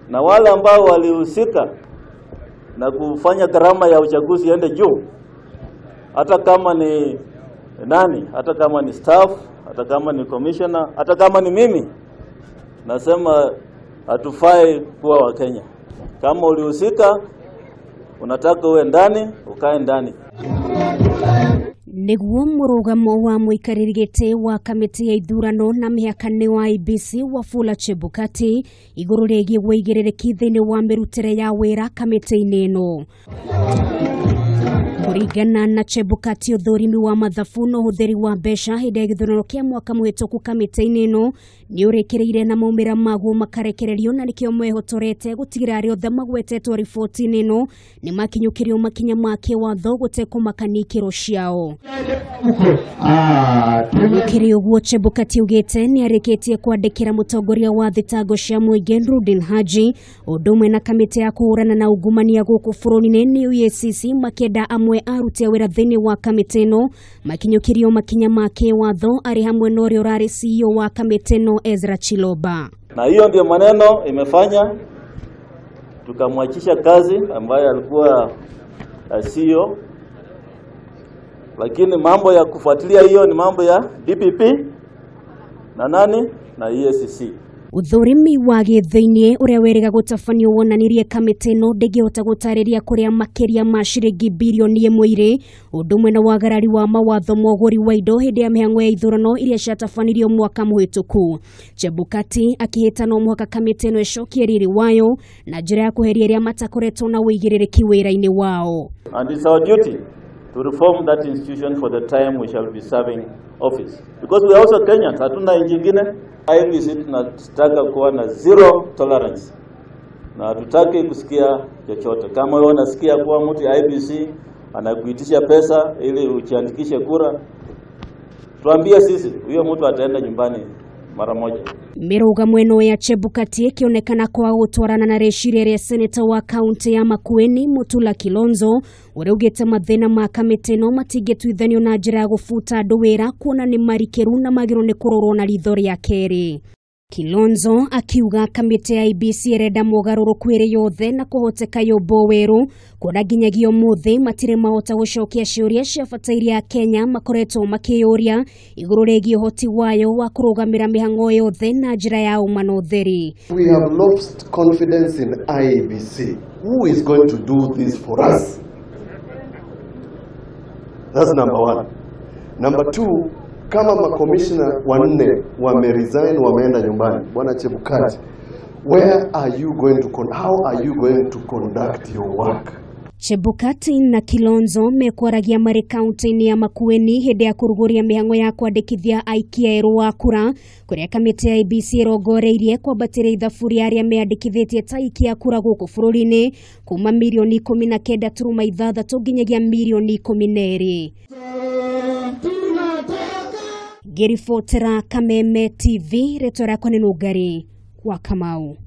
na wale ambao walihusika na kufanya gharama ya uchaguzi iende juu, hata kama ni nani, hata kama ni staff, hata kama ni commissioner, hata kama ni mimi, nasema hatufai kuwa wa Kenya. Kama ulihusika, unataka uwe ndani, ukae ndani. Niguo murugamo wa Muikariri wa kamiti ya ithurano na mihaka wa IEBC Wafula Chebukati iguru rigie wigiririki thiini wa mirutire ya wira kamiti-ini ino. Kuringana na Chebukati, uthurimi wa mathabu na utheri wa mbeca hindi ya githurano kia mwaka muhituku kamiti-ini ino ni urikireire na maumira maguo makarekererio, na nikio mwehotorete gutigira aria othe magwetetwo riboti-ini ino ni makinyukirio makinya make watho gutekumakania ikiro ciao. Muikariri uguo Chebukati augite niarikitie kwandikira mutongoria wa thitango cia muingi Noordin Haji undu umwe na kamiti ya kuhurana na ungumania guku bururi-ini ni EACC makenda amwe aruti wira thiini wa kamiti ino makinyukirio makinya make watho ari hamwe na uria urari CEO wa kamiti ino Ezra Chiloba. Na hiyo ndio maneno imefanya tukamwachisha kazi ambaye alikuwa CEO, lakini mambo ya kufuatilia hiyo ni mambo ya DPP na nani na EACC. Uthurimi wa githiini uria weriga gutafanio wonanirie kamiti ino ndingihota gutariria kuria makiria ma ciringi bilioni 1 undu umwe na wagarari wa mawatho moguri wa indo hindi ya mihango ya ithurano iria ciatafanirio mwaka muhituku. Chebukati akihita no muhaka kamiti ino icokie riri wayo na njira ya kuheria iria matakoretwo na wigiririki wira-ini wao. And it's our duty to reform that institution for the time we shall be serving office, because we are also Kenyans, hatuna nchi nyingine. IEBC tunataka kuwa na zero tolerance na hatutaki kusikia chochote. Kama wewe unasikia kuwa mtu IEBC anakuitisha pesa ili ujiandikishe kura, tuambie sisi, huyo mtu ataenda nyumbani mara moja. Miruga mweno ya Chebukati ikionekana kwa gutwarana na reciria ria seneta wa kaunti ya Makueni Mutula Kilonzo uria ugite mathina ma kamiti ino matingetwithanio na njira ya gufuta andu wira kuona ni marikiru na magiru ni kurorwo na ritho ria keri. Kilonzo akiuga kamiti ya IEBC irenda mugaruruku iri yothe na kuhoteka yombo weru kuona nginyagio muthi matire mahota gucokia ciuria cia batairi ya Kenya makoretwo makiyuria iguru rigie uhoti wayo wa kurugamira mihango yothe na njira ya uma na utheri. We have lost confidence in IEBC. Who is going to do this for us? That's number one. Number two, kama makomishna wanne wameresign wameenda nyumbani, Bwana Chebukati, where are you going to how are you going to conduct your work? Chebukati na Kilonzo mekwaragia mari kaunti-ini ya Makueni hindi ya kuruguria mihango ya kwandikithia aikia eru wa kura kuria kamiti ya IEBC rogoreirie kwambatira ithaburi aria meandikithitie ta aikia kura guku bururi-ini kuma milioni 19.6 nginyagia milioni 12. Girifotera Kameme TV, retora kwa Nungari wa Kamau.